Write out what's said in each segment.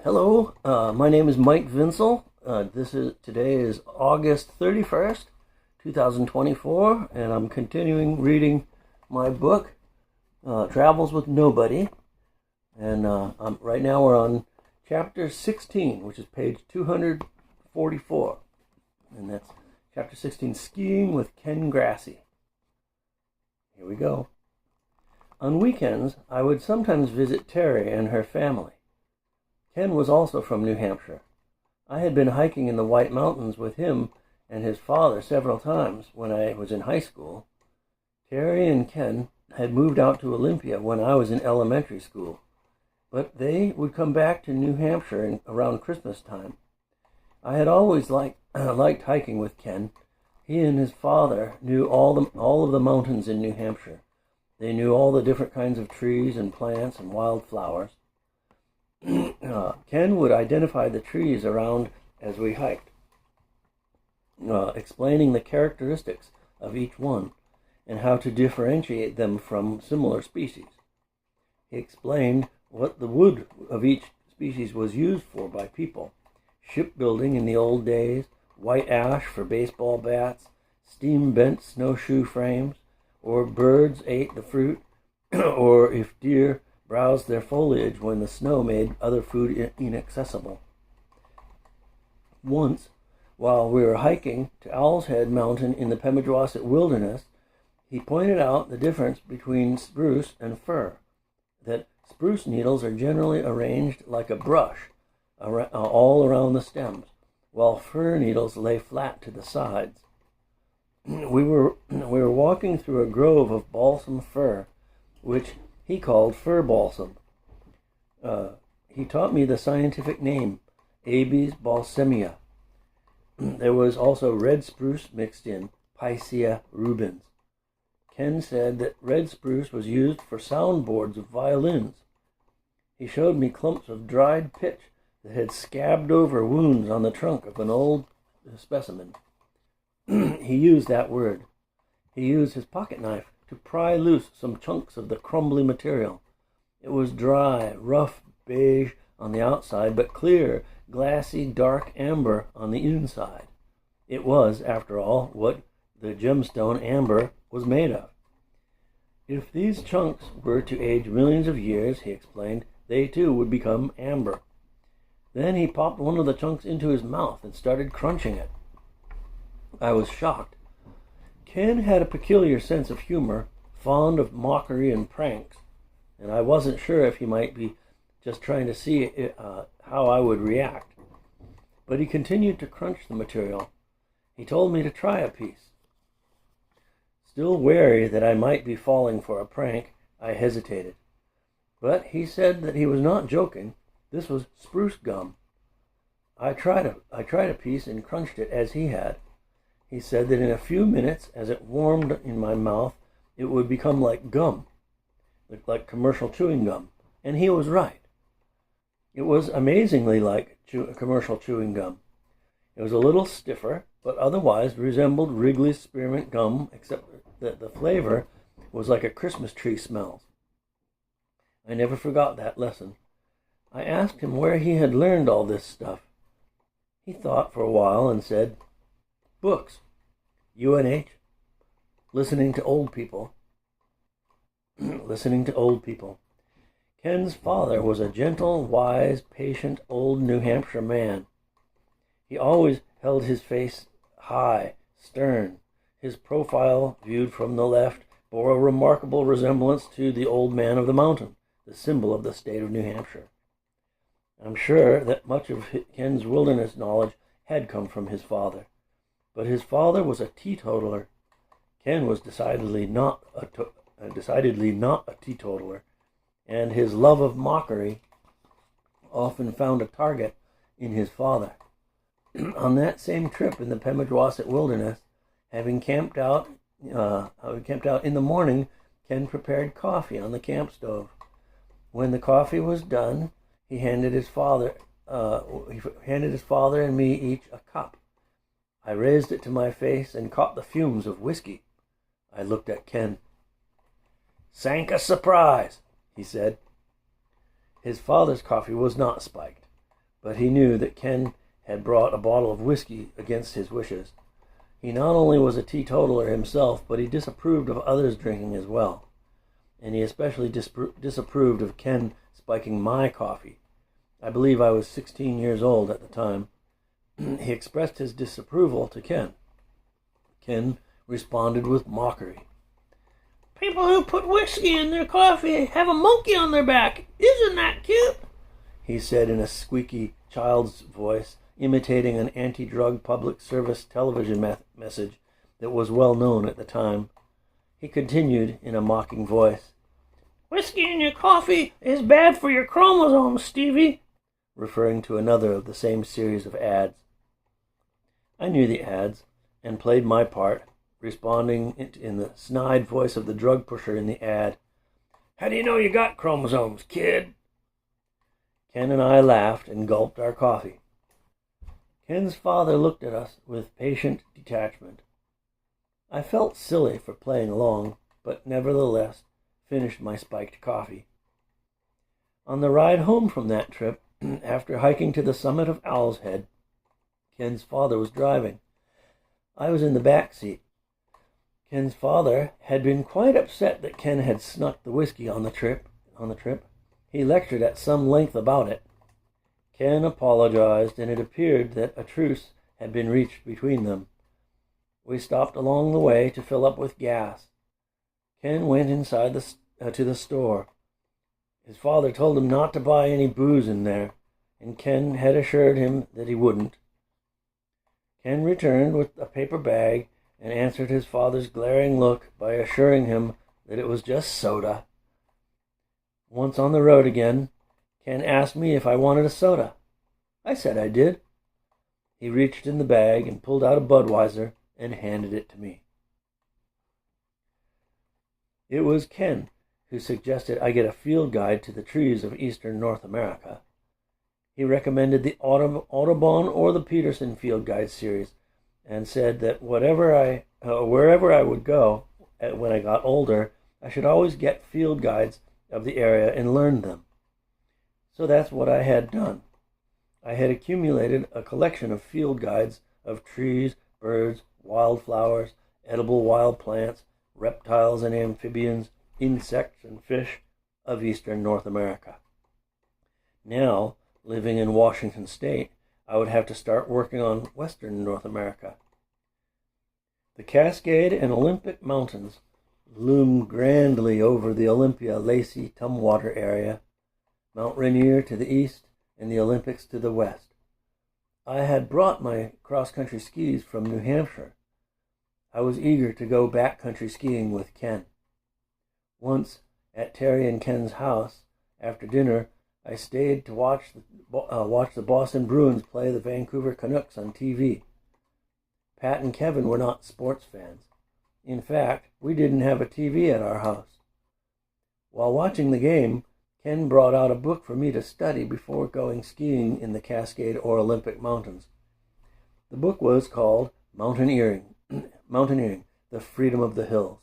Hello, my name is Mike Vinsel. Today is August 31st, 2024, and I'm continuing reading my book, Travels with Nobody. And right now we're on chapter 16, which is page 244. And that's chapter 16, Skiing with Ken Grassie. Here we go. On weekends, I would sometimes visit Terry and her family. Ken was also from New Hampshire. I had been hiking in the White Mountains with him and his father several times when I was in high school. Terry and Ken had moved out to Olympia when I was in elementary school, but they would come back to New Hampshire around Christmas time. I had always liked hiking with Ken. He and his father knew all of the mountains in New Hampshire. They knew all the different kinds of trees and plants and wildflowers. Ken would identify the trees around as we hiked, explaining the characteristics of each one and how to differentiate them from similar species. He explained what the wood of each species was used for by people: shipbuilding in the old days, white ash for baseball bats, steam-bent snowshoe frames, or birds ate the fruit, or if deer browsed their foliage when the snow made other food inaccessible. Once, while we were hiking to Owl's Head Mountain in the Pemigewasset Wilderness, he pointed out the difference between spruce and fir, that spruce needles are generally arranged like a brush all around the stems, while fir needles lay flat to the sides. We were walking through a grove of balsam fir, which he called fir balsam. He taught me the scientific name, Abies balsamea. There was also red spruce mixed in, Picea rubens. Ken said that red spruce was used for soundboards of violins. He showed me clumps of dried pitch that had scabbed over wounds on the trunk of an old specimen. He used that word. He used his pocket knife to pry loose some chunks of the crumbly material. It was dry, rough beige on the outside, but clear, glassy, dark amber on the inside. It was, after all, what the gemstone amber was made of. If these chunks were to age millions of years, he explained, they too would become amber. Then he popped one of the chunks into his mouth and started crunching it. I was shocked. Ken had a peculiar sense of humor, fond of mockery and pranks, and I wasn't sure if he might be just trying to see how I would react. But he continued to crunch the material. He told me to try a piece. Still wary that I might be falling for a prank, I hesitated. But he said that he was not joking. This was spruce gum. I tried a piece and crunched it as he had. He said that in a few minutes, as it warmed in my mouth, it would become like gum, like commercial chewing gum. And he was right. It was amazingly like commercial chewing gum. It was a little stiffer, but otherwise resembled Wrigley's spearmint gum, except that the flavor was like a Christmas tree smells. I never forgot that lesson. I asked him where he had learned all this stuff. He thought for a while and said, "Books. UNH. Listening to old people." Listening to old people. Ken's father was a gentle, wise, patient, old New Hampshire man. He always held his face high, stern. His profile, viewed from the left, bore a remarkable resemblance to the old man of the mountain, the symbol of the state of New Hampshire. I'm sure that much of Ken's wilderness knowledge had come from his father. But his father was a teetotaler. Ken was decidedly not a teetotaler, and his love of mockery often found a target in his father. On that same trip in the Pemigewasset Wilderness, having camped out in the morning, Ken prepared coffee on the camp stove. When the coffee was done, he handed his father and me each a cup. I raised it to my face and caught the fumes of whiskey. I looked at Ken. "Sank a surprise," he said. His father's coffee was not spiked. but he knew that Ken had brought a bottle of whiskey against his wishes. He not only was a teetotaler himself, but he disapproved of others drinking as well. And he especially disapproved of Ken spiking my coffee. I believe I was 16 years old at the time. He expressed his disapproval to Ken. Ken responded with mockery. "People who put whiskey in their coffee have a monkey on their back. Isn't that cute?" he said in a squeaky child's voice, imitating an anti-drug public service television message that was well known at the time. He continued in a mocking voice. "Whiskey in your coffee is bad for your chromosomes, Stevie," referring to another of the same series of ads. I knew the ads and played my part, responding in the snide voice of the drug pusher in the ad. "How do you know you got chromosomes, kid?" Ken and I laughed and gulped our coffee. Ken's father looked at us with patient detachment. I felt silly for playing along, but nevertheless finished my spiked coffee. On the ride home from that trip, after hiking to the summit of Owl's Head, Ken's father was driving. I was in the back seat. Ken's father had been quite upset that Ken had snuck the whiskey on the trip. He lectured at some length about it. Ken apologized, and it appeared that a truce had been reached between them. We stopped along the way to fill up with gas. Ken went inside to the store. His father told him not to buy any booze in there, and Ken had assured him that he wouldn't. Ken returned with a paper bag and answered his father's glaring look by assuring him that it was just soda. Once on the road again, Ken asked me if I wanted a soda. I said I did. He reached in the bag and pulled out a Budweiser and handed it to me. It was Ken who suggested I get a field guide to the trees of eastern North America. He recommended the Audubon or the Peterson Field Guide series and said that wherever I would go when I got older, I should always get field guides of the area and learn them. So that's what I had done. I had accumulated a collection of field guides of trees, birds, wildflowers, edible wild plants, reptiles and amphibians, insects and fish of eastern North America. Now, living in Washington State, I would have to start working on western North America. The Cascade and Olympic Mountains loom grandly over the Olympia-Lacey Tumwater area, Mount Rainier to the east and the Olympics to the west. I had brought my cross-country skis from New Hampshire. I was eager to go backcountry skiing with Ken. Once, at Terry and Ken's house, after dinner, I stayed to watch the Boston Bruins play the Vancouver Canucks on TV. Pat and Kevin were not sports fans. In fact, we didn't have a TV at our house. While watching the game, Ken brought out a book for me to study before going skiing in the Cascade or Olympic Mountains. The book was called Mountaineering, The Freedom of the Hills.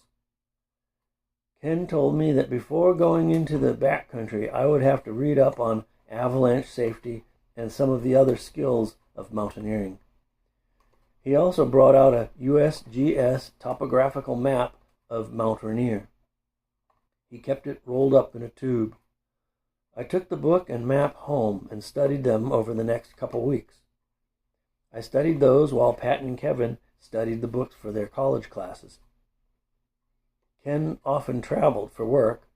Ken told me that before going into the backcountry, I would have to read up on avalanche safety and some of the other skills of mountaineering. He also brought out a USGS topographical map of Mount Rainier. He kept it rolled up in a tube. I took the book and map home and studied them over the next couple weeks. I studied those while Pat and Kevin studied the books for their college classes. Ken often traveled for work,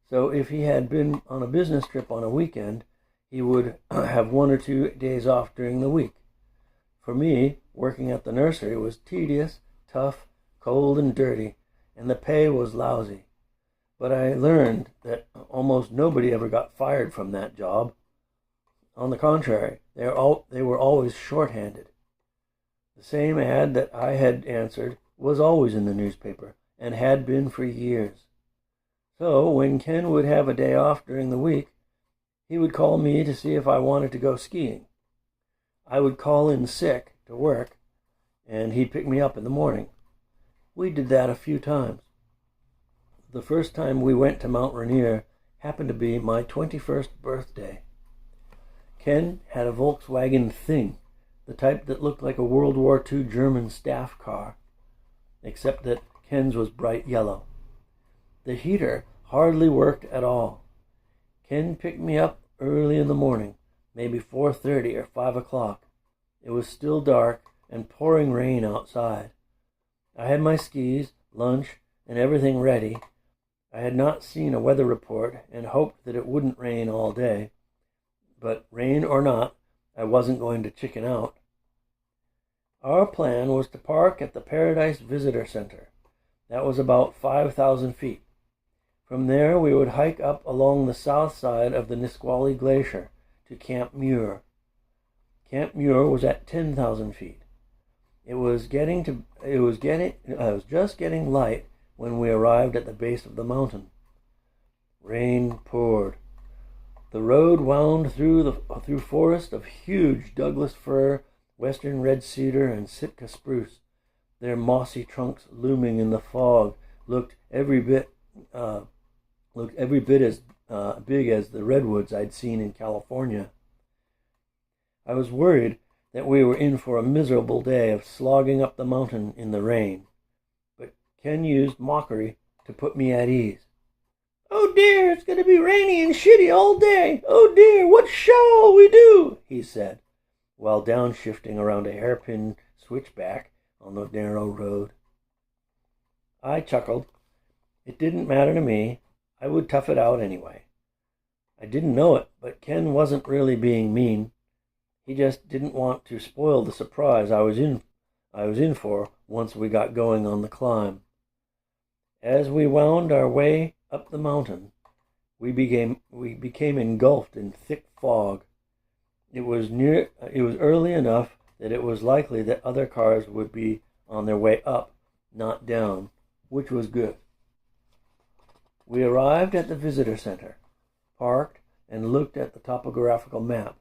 so if he had been on a business trip on a weekend, he would have 1 or 2 days off during the week. For me, working at the nursery was tedious, tough, cold, and dirty, and the pay was lousy. But I learned that almost nobody ever got fired from that job. On the contrary, they were always shorthanded. The same ad that I had answered was always in the newspaper, and had been for years. So when Ken would have a day off during the week, he would call me to see if I wanted to go skiing. I would call in sick to work, and he'd pick me up in the morning. We did that a few times. The first time we went to Mount Rainier happened to be my 21st birthday. Ken had a Volkswagen Thing, the type that looked like a World War II German staff car, except that Ken's was bright yellow. The heater hardly worked at all. Ken picked me up early in the morning, maybe 4:30 or 5 o'clock. It was still dark and pouring rain outside. I had my skis, lunch, and everything ready. I had not seen a weather report and hoped that it wouldn't rain all day. But rain or not, I wasn't going to chicken out. Our plan was to park at the Paradise Visitor Center. That was about 5,000 feet. From there, we would hike up along the south side of the Nisqually Glacier to Camp Muir. Camp Muir was at 10,000 feet. It was just getting light when we arrived at the base of the mountain. Rain poured. The road wound through forest of huge Douglas fir, western red cedar, and Sitka spruce. Their mossy trunks looming in the fog looked every bit as big as the redwoods I'd seen in California. I was worried that we were in for a miserable day of slogging up the mountain in the rain, but Ken used mockery to put me at ease. "Oh dear, it's going to be rainy and shitty all day. Oh dear, what shall we do?" he said, while downshifting around a hairpin switchback on the narrow road. I chuckled. It didn't matter to me. I would tough it out anyway. I didn't know it, but Ken wasn't really being mean. He just didn't want to spoil the surprise I was in for once we got going on the climb. As we wound our way up the mountain, we became engulfed in thick fog. It was early enough that it was likely that other cars would be on their way up, not down, which was good. We arrived at the visitor center, parked, and looked at the topographical map,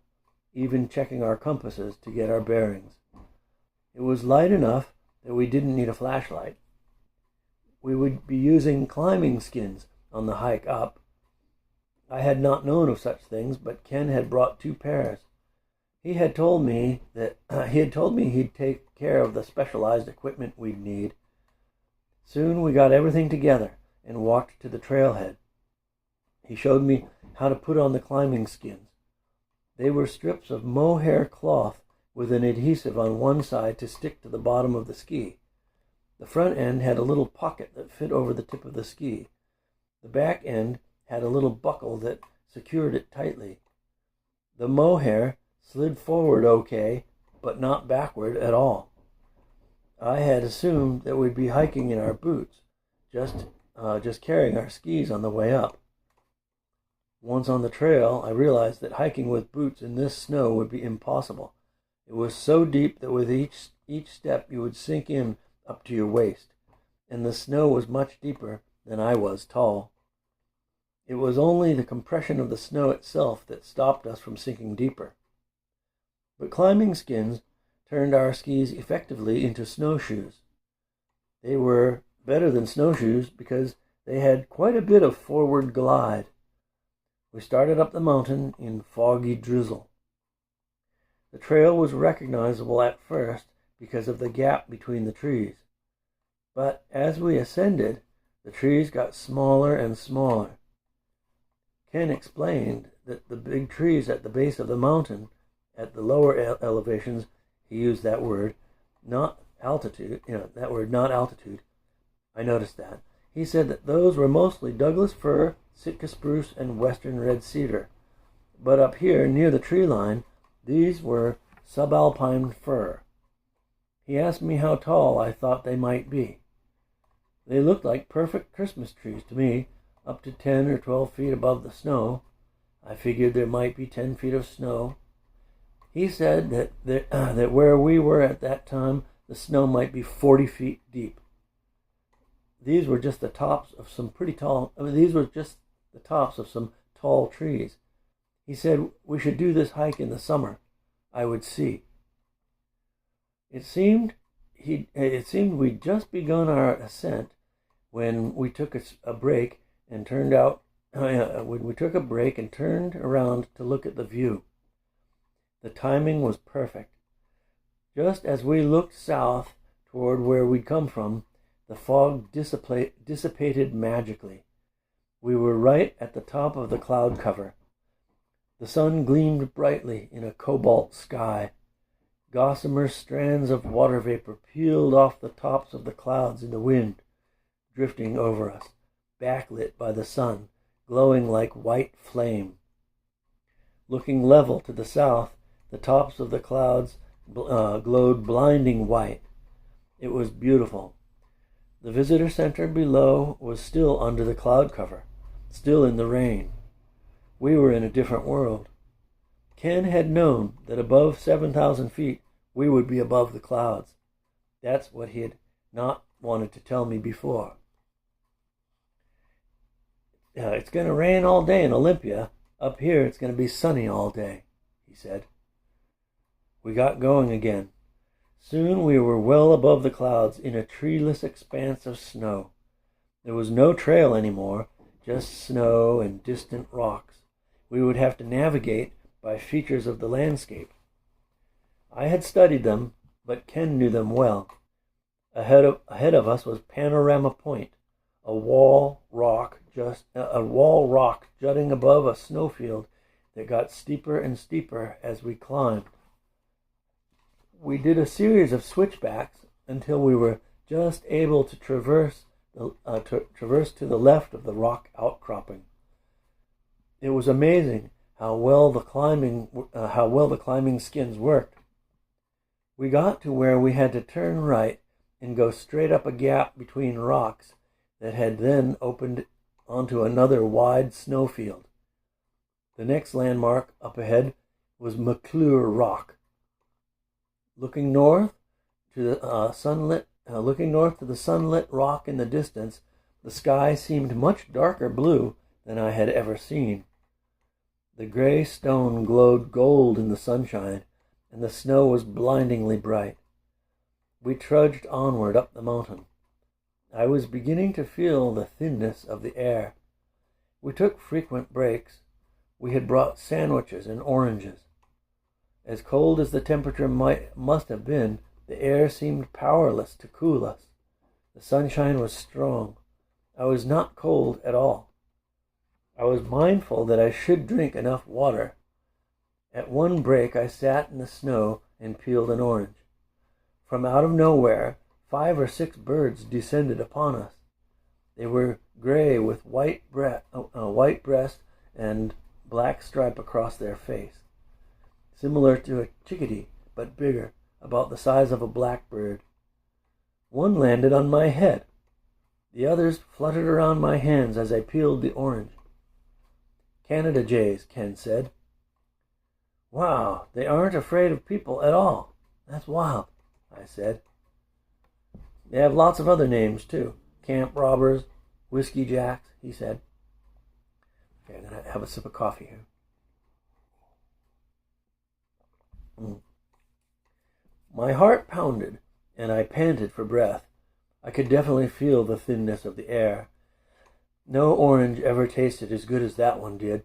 even checking our compasses to get our bearings. It was light enough that we didn't need a flashlight. We would be using climbing skins on the hike up. I had not known of such things, but Ken had brought 2 pairs. He had told me he'd take care of the specialized equipment we'd need. Soon we got everything together and walked to the trailhead. He showed me how to put on the climbing skins. They were strips of mohair cloth with an adhesive on one side to stick to the bottom of the ski. The front end had a little pocket that fit over the tip of the ski. The back end had a little buckle that secured it tightly. The mohair slid forward okay, but not backward at all. I had assumed that we'd be hiking in our boots, just carrying our skis on the way up. Once on the trail, I realized that hiking with boots in this snow would be impossible. It was so deep that with each step you would sink in up to your waist, and the snow was much deeper than I was tall. It was only the compression of the snow itself that stopped us from sinking deeper. But climbing skins turned our skis effectively into snowshoes. They were better than snowshoes because they had quite a bit of forward glide. We started up the mountain in foggy drizzle. The trail was recognizable at first because of the gap between the trees. But as we ascended, the trees got smaller and smaller. Ken explained that the big trees at the base of the mountain, at the lower elevations, he used that word, not altitude, not altitude. I noticed that. He said that those were mostly Douglas fir, Sitka spruce, and western red cedar. But up here, near the tree line, these were subalpine fir. He asked me how tall I thought they might be. They looked like perfect Christmas trees to me, up to 10 or 12 feet above the snow. I figured there might be 10 feet of snow. He said that where we were at that time, the snow might be 40 feet deep. These were just the tops of some tall trees. He said we should do this hike in the summer. I would see. It seemed we'd just begun our ascent when we took a break and turned around to look at the view. The timing was perfect. Just as we looked south toward where we'd come from, the fog dissipated magically. We were right at the top of the cloud cover. The sun gleamed brightly in a cobalt sky. Gossamer strands of water vapor peeled off the tops of the clouds in the wind, drifting over us, backlit by the sun, glowing like white flame. Looking level to the south, the tops of the clouds glowed blinding white. It was beautiful. The visitor center below was still under the cloud cover, still in the rain. We were in a different world. Ken had known that above 7,000 feet, we would be above the clouds. That's what he had not wanted to tell me before. It's going to rain all day in Olympia. Up here, it's going to be sunny all day, he said. We got going again. Soon we were well above the clouds in a treeless expanse of snow. There was no trail anymore, just snow and distant rocks. We would have to navigate by features of the landscape. I had studied them, but Ken knew them well. Ahead of us was Panorama Point, a wall rock jutting above a snowfield that got steeper and steeper as we climbed. We did a series of switchbacks until we were just able to traverse to the left of the rock outcropping. It was amazing how well the climbing skins worked. We got to where we had to turn right and go straight up a gap between rocks that had then opened onto another wide snowfield. The next landmark up ahead was McClure Rock. Looking north to the sunlit rock in the distance, the sky seemed much darker blue than I had ever seen. The gray stone glowed gold in the sunshine, and the snow was blindingly bright. We trudged onward up the mountain. I was beginning to feel the thinness of the air. We took frequent breaks. We had brought sandwiches and oranges. As cold as the temperature must have been, the air seemed powerless to cool us. The sunshine was strong. I was not cold at all. I was mindful that I should drink enough water. At one break, I sat in the snow and peeled an orange. From out of nowhere, 5 or 6 birds descended upon us. They were gray with white breast and black stripe across their face, similar to a chickadee, but bigger, about the size of a blackbird. One landed on my head. The others fluttered around my hands as I peeled the orange. Canada jays, Ken said. Wow, they aren't afraid of people at all. That's wild, I said. They have lots of other names, too. Camp robbers, whiskey jacks, he said. Okay, I'm going to have a sip of coffee here. My heart pounded, and I panted for breath. I could definitely feel the thinness of the air. No orange ever tasted as good as that one did.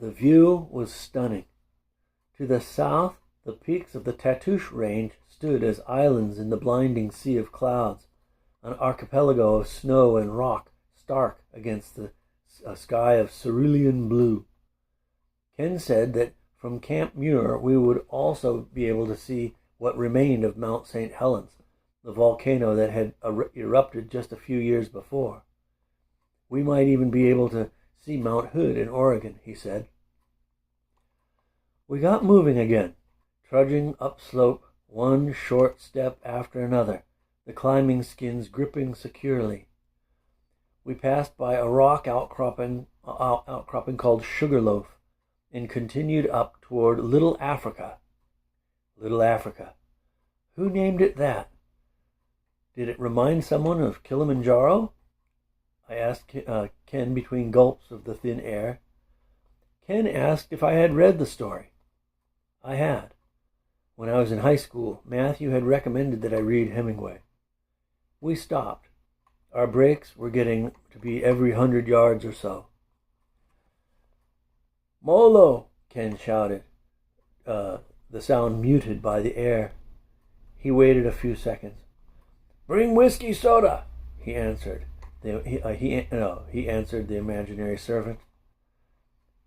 The view was stunning. To the south, the peaks of the Tatoosh Range stood as islands in the blinding sea of clouds, an archipelago of snow and rock stark against a sky of cerulean blue. Ken said that from Camp Muir we would also be able to see what remained of Mount St. Helens, the volcano that had erupted just a few years before. We might even be able to see Mount Hood in Oregon, he said. We got moving again, trudging upslope, one short step after another, the climbing skins gripping securely. We passed by a rock outcropping called Sugarloaf and continued up toward Little Africa. Little Africa. Who named it that? Did it remind someone of Kilimanjaro? I asked Ken between gulps of the thin air. Ken asked if I had read the story. I had. When I was in high school, Matthew had recommended that I read Hemingway. We stopped. Our breaks were getting to be every 100 yards or so. Molo, Ken shouted. the sound muted by the air. He waited a few seconds. "Bring whiskey soda," he answered. He answered the imaginary servant.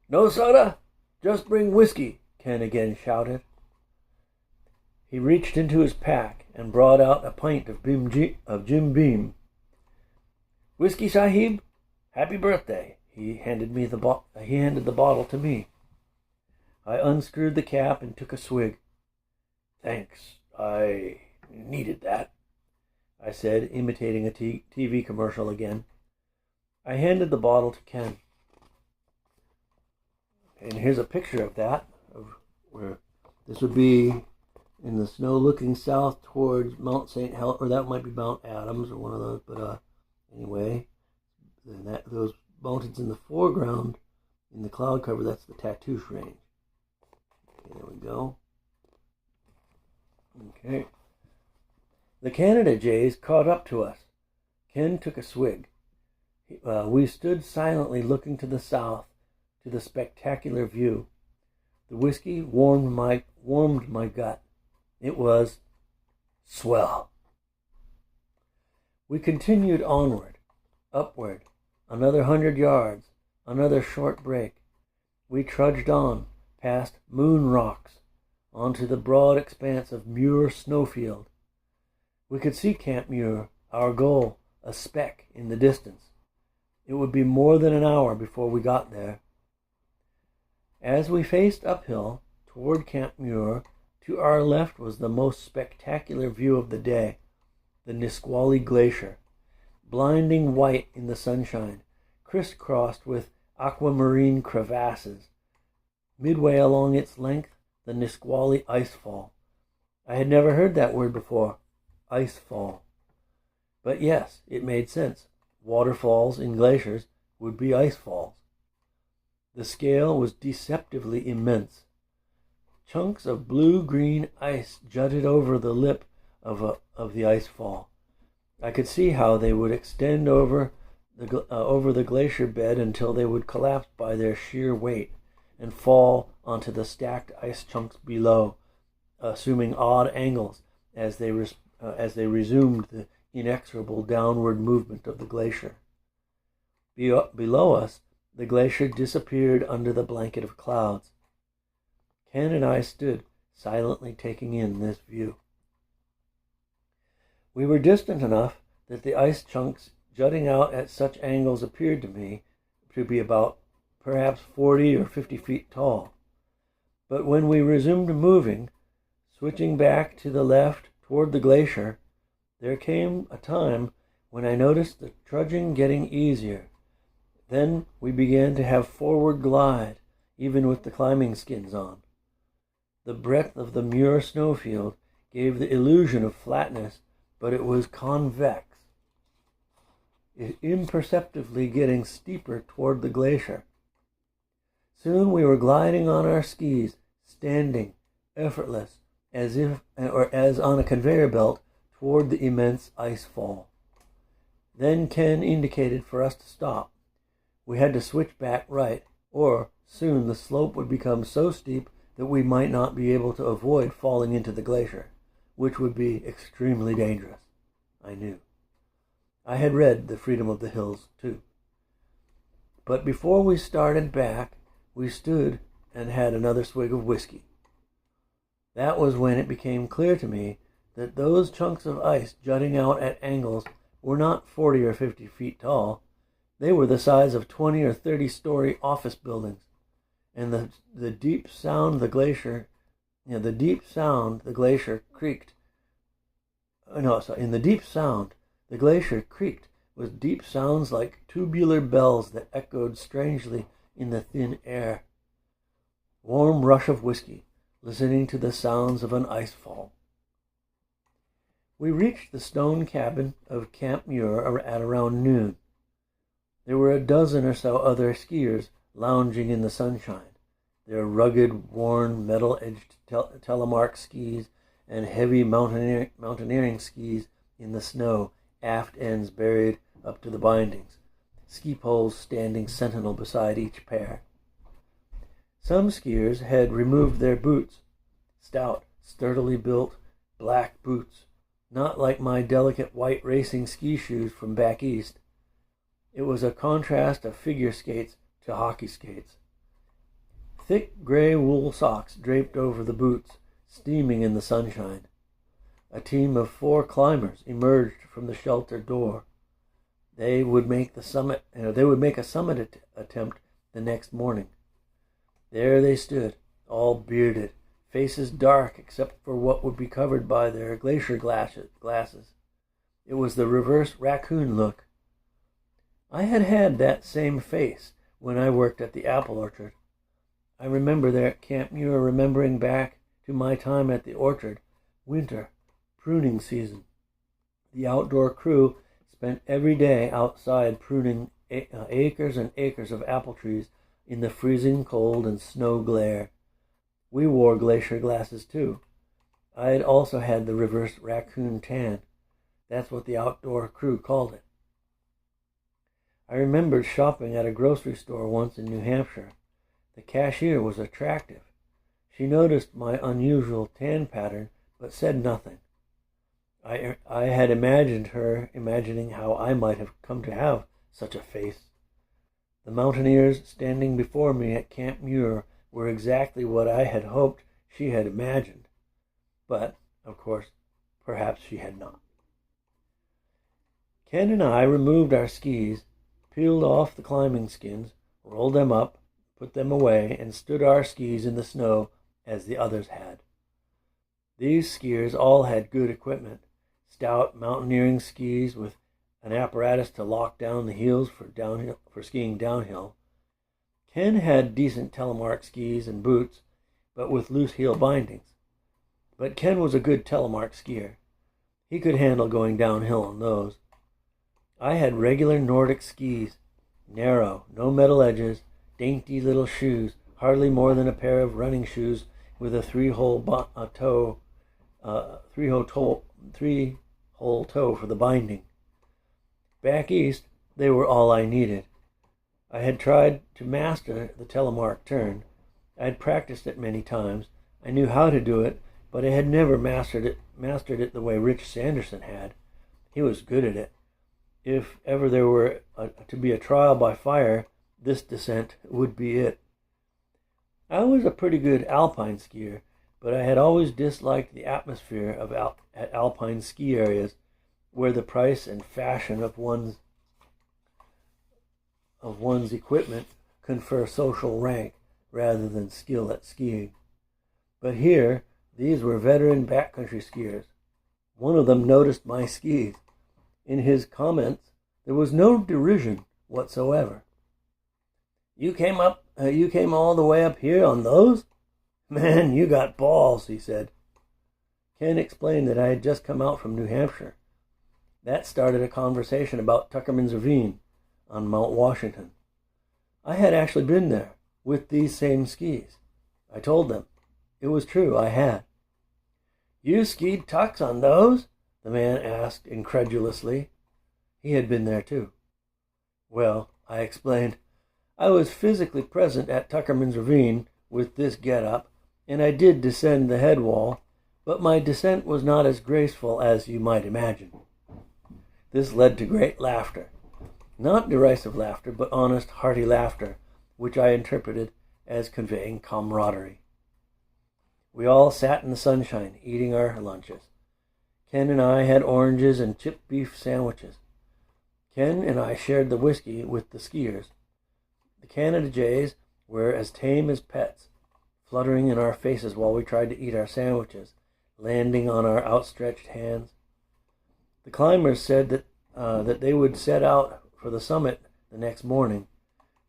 "No soda? Just bring whiskey," Ken again shouted. He reached into his pack and brought out a pint of Jim Beam. "Whiskey, Sahib? Happy birthday." He handed the bottle to me. I unscrewed the cap and took a swig. "Thanks. I needed that," I said, imitating a TV commercial again. I handed the bottle to Ken. And here's a picture of that, of where this would be in the snow looking south towards Mount St. Helens, or that might be Mount Adams or one of those, but anyway, those mountains in the foreground, in the cloud cover, that's the Tatoosh Range. Okay, there we go. Okay. The Canada Jays caught up to us. Ken took a swig. We stood silently looking to the south, to the spectacular view. The whiskey warmed my gut. It was swell. We continued onward, upward, another 100 yards, another short break. We trudged on, past Moon Rocks, onto the broad expanse of Muir snowfield. We could see Camp Muir, our goal, a speck in the distance. It would be more than an hour before we got there. As we faced uphill toward Camp Muir, to our left was the most spectacular view of the day, the Nisqually Glacier, blinding white in the sunshine, crisscrossed with aquamarine crevasses. Midway along its length, the Nisqually Icefall. I had never heard that word before, icefall. But yes, it made sense. Waterfalls in glaciers would be icefalls. The scale was deceptively immense. Chunks of blue-green ice jutted over the lip of the icefall. I could see how they would extend over the glacier bed until they would collapse by their sheer weight and fall onto the stacked ice chunks below, assuming odd angles as they resumed the inexorable downward movement of the glacier. Below us, the glacier disappeared under the blanket of clouds. Ken and I stood silently taking in this view. We were distant enough that the ice chunks jutting out at such angles appeared to me to be about perhaps 40 or 50 feet tall. But when we resumed moving, switching back to the left toward the glacier, there came a time when I noticed the trudging getting easier. Then we began to have forward glide, even with the climbing skins on. The breadth of the Muir snowfield gave the illusion of flatness, but it was convex, imperceptibly getting steeper toward the glacier. Soon we were gliding on our skis, standing, effortless, as on a conveyor belt, toward the immense ice fall. Then Ken indicated for us to stop. We had to switch back right, or soon the slope would become so steep that we might not be able to avoid falling into the glacier, which would be extremely dangerous, I knew. I had read The Freedom of the Hills, too. But before we started back, we stood and had another swig of whiskey. That was when it became clear to me that those chunks of ice jutting out at angles were not 40 or 50 feet tall. They were the size of 20 or 30-story office buildings. And the deep sound the glacier creaked. In the deep sound, the glacier creaked with deep sounds like tubular bells that echoed strangely in the thin air. Warm rush of whiskey, listening to the sounds of an icefall. We reached the stone cabin of Camp Muir at around noon. There were a dozen or so other skiers lounging in the sunshine, their rugged, worn, metal-edged telemark skis and heavy mountaineering skis in the snow, aft ends buried up to the bindings, ski poles standing sentinel beside each pair. Some skiers had removed their boots stout, sturdily built black boots, not like my delicate white racing ski shoes from back east. It was a contrast of figure skates to hockey skates. Thick gray wool socks draped over the boots, steaming in the sunshine. A team of 4 climbers emerged from the shelter door. They would make a summit attempt the next morning. There they stood, all bearded, faces dark except for what would be covered by their glacier glasses. It was the reverse raccoon look. I had had that same face when I worked at the apple orchard. I remember there at Camp Muir, remembering back to my time at the orchard, winter, pruning season. The outdoor crew spent every day outside pruning acres and acres of apple trees in the freezing cold and snow glare. We wore glacier glasses too. I had also had the reverse raccoon tan. That's what the outdoor crew called it. I remembered shopping at a grocery store once in New Hampshire. The cashier was attractive. She noticed my unusual tan pattern, but said nothing. I had imagining how I might have come to have such a face. The mountaineers standing before me at Camp Muir were exactly what I had hoped she had imagined. But, of course, perhaps she had not. Ken and I removed our skis, peeled off the climbing skins, rolled them up, put them away, and stood our skis in the snow as the others had. These skiers all had good equipment, stout mountaineering skis with an apparatus to lock down the heels for skiing downhill. Ken had decent telemark skis and boots, but with loose heel bindings. But Ken was a good telemark skier. He could handle going downhill on those. I had regular Nordic skis, narrow, no metal edges, dainty little shoes, hardly more than a pair of running shoes with a three-hole toe for the binding. Back east, they were all I needed. I had tried to master the telemark turn. I had practiced it many times. I knew how to do it, but I had never mastered it the way Rich Sanderson had. He was good at it. If ever there were to be a trial by fire, this descent would be it. I was a pretty good alpine skier, but I had always disliked the atmosphere at alpine ski areas, where the price and fashion of one's equipment confer social rank rather than skill at skiing. But here, these were veteran backcountry skiers. One of them noticed my skis. In his comments, there was no derision whatsoever. You came all the way up here on those? Man, you got balls, he said. Ken explained that I had just come out from New Hampshire. That started a conversation about Tuckerman's Ravine on Mount Washington. I had actually been there with these same skis. I told them. It was true, I had. You skied tucks on those? The man asked incredulously. He had been there too. Well, I explained, I was physically present at Tuckerman's Ravine with this get-up, and I did descend the head wall, but my descent was not as graceful as you might imagine. This led to great laughter. Not derisive laughter, but honest, hearty laughter, which I interpreted as conveying camaraderie. We all sat in the sunshine, eating our lunches. Ken and I had oranges and chipped beef sandwiches. Ken and I shared the whiskey with the skiers. The Canada jays were as tame as pets, fluttering in our faces while we tried to eat our sandwiches, landing on our outstretched hands. The climbers said that they would set out for the summit the next morning.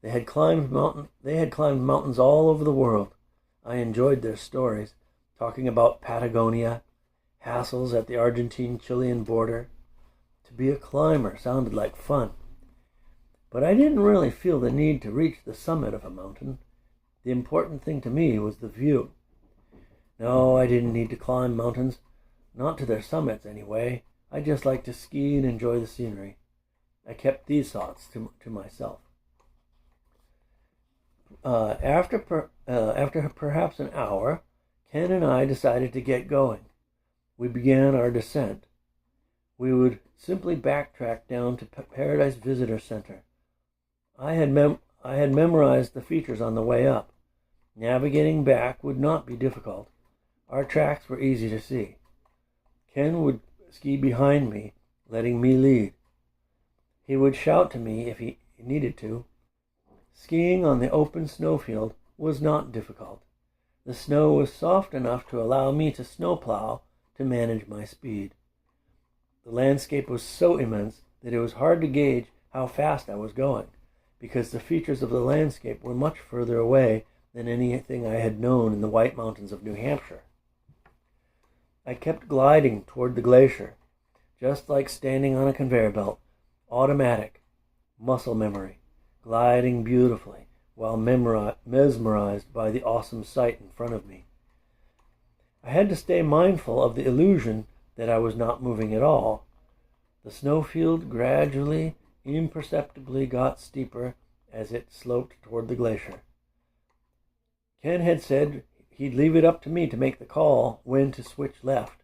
They had climbed mountains all over the world. I enjoyed their stories, talking about Patagonia, hassles at the Argentine-Chilean border. To be a climber sounded like fun. But I didn't really feel the need to reach the summit of a mountain. The important thing to me was the view. No, I didn't need to climb mountains. Not to their summits, anyway. I just liked to ski and enjoy the scenery. I kept these thoughts to myself. After perhaps an hour, Ken and I decided to get going. We began our descent. We would simply backtrack down to Paradise Visitor Center. I had memorized the features on the way up. Navigating back would not be difficult. Our tracks were easy to see. Ken would ski behind me, letting me lead. He would shout to me if he needed to. Skiing on the open snowfield was not difficult. The snow was soft enough to allow me to snowplow to manage my speed. The landscape was so immense that it was hard to gauge how fast I was going, because the features of the landscape were much further away than anything I had known in the White Mountains of New Hampshire. I kept gliding toward the glacier, just like standing on a conveyor belt, automatic, muscle memory, gliding beautifully while mesmerized by the awesome sight in front of me. I had to stay mindful of the illusion that I was not moving at all. The snowfield gradually, imperceptibly got steeper as it sloped toward the glacier. Ken had said he'd leave it up to me to make the call when to switch left.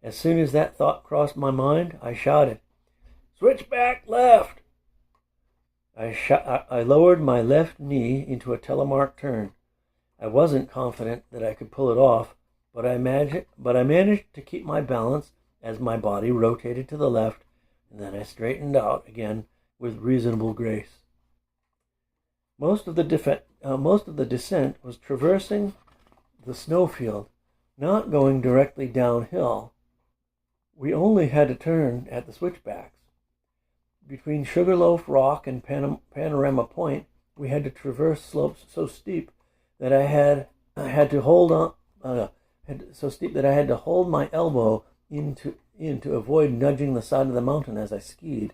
As soon as that thought crossed my mind, I shouted, "Switch back left!" I lowered my left knee into a telemark turn. I wasn't confident that I could pull it off, but I managed to keep my balance as my body rotated to the left, and then I straightened out again with reasonable grace. Most of the descent was traversing the snowfield, not going directly downhill. We only had to turn at the switchbacks. Between Sugarloaf Rock and Panorama Point, we had to traverse slopes so steep that I had to hold my elbow in to avoid nudging the side of the mountain as I skied.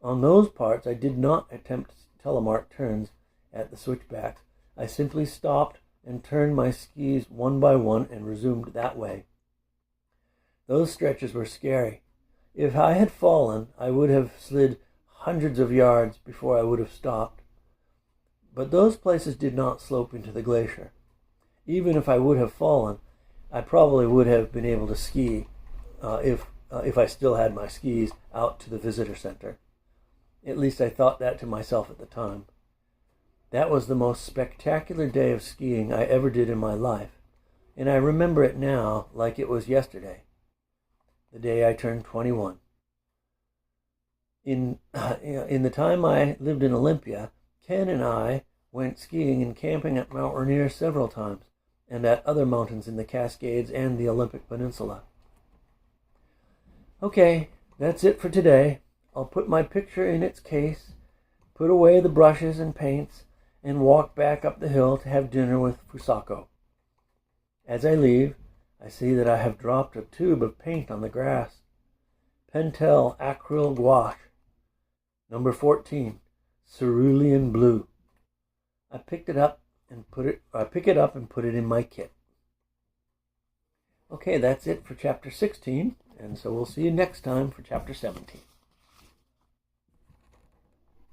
On those parts, I did not attempt telemark turns at the switchbacks. I simply stopped and turned my skis one by one and resumed that way. Those stretches were scary. If I had fallen, I would have slid hundreds of yards before I would have stopped. But those places did not slope into the glacier. Even if I would have fallen, I probably would have been able to ski if I still had my skis out to the visitor center. At least I thought that to myself at the time. That was the most spectacular day of skiing I ever did in my life, and I remember it now like it was yesterday, the day I turned 21. In the time I lived in Olympia, Ken and I went skiing and camping at Mount Rainier several times, and at other mountains in the Cascades and the Olympic Peninsula. Okay, that's it for today. I'll put my picture in its case, put away the brushes and paints, and walk back up the hill to have dinner with Fusako. As I leave, I see that I have dropped a tube of paint on the grass. Pentel Acryl Gouache, number 14, Cerulean Blue. I pick it up and put it in my kit. Okay, that's it for chapter 16, and so we'll see you next time for chapter 17.